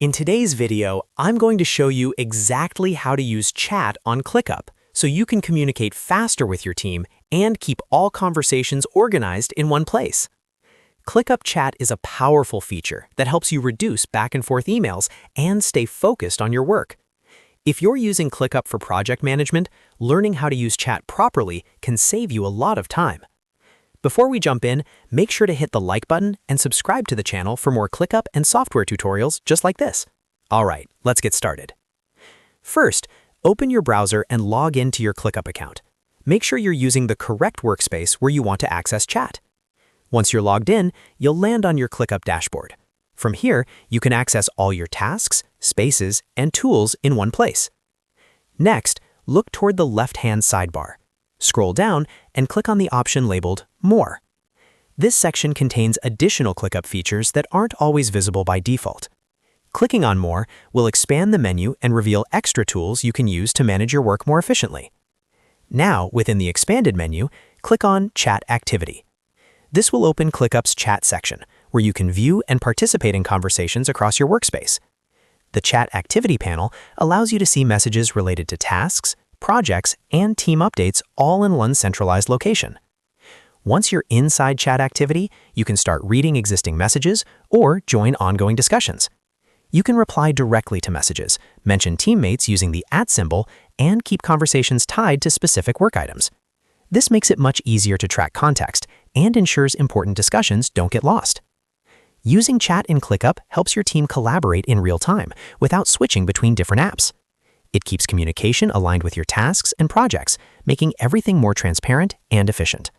In today's video, I'm going to show you exactly how to use chat on ClickUp so you can communicate faster with your team and keep all conversations organized in one place. ClickUp Chat is a powerful feature that helps you reduce back-and-forth emails and stay focused on your work. If you're using ClickUp for project management, learning how to use chat properly can save you a lot of time. Before we jump in, make sure to hit the like button and subscribe to the channel for more ClickUp and software tutorials just like this. All right, let's get started. First, open your browser and log into your ClickUp account. Make sure you're using the correct workspace where you want to access chat. Once you're logged in, you'll land on your ClickUp dashboard. From here, you can access all your tasks, spaces, and tools in one place. Next, look toward the left-hand sidebar. Scroll down and click on the option labeled More. This section contains additional ClickUp features that aren't always visible by default. Clicking on More will expand the menu and reveal extra tools you can use to manage your work more efficiently. Now, within the expanded menu, click on Chat Activity. This will open ClickUp's chat section, where you can view and participate in conversations across your workspace. The Chat Activity panel allows you to see messages related to tasks, projects, and team updates all in one centralized location. Once you're inside Chat Activity, you can start reading existing messages or join ongoing discussions. You can reply directly to messages, mention teammates using the @ symbol, and keep conversations tied to specific work items. This makes it much easier to track context and ensures important discussions don't get lost. Using chat in ClickUp helps your team collaborate in real time without switching between different apps. It keeps communication aligned with your tasks and projects, making everything more transparent and efficient.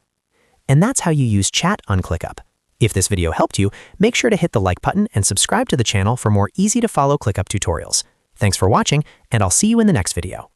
And that's how you use chat on ClickUp. If this video helped you, make sure to hit the like button and subscribe to the channel for more easy-to-follow ClickUp tutorials. Thanks for watching, and I'll see you in the next video.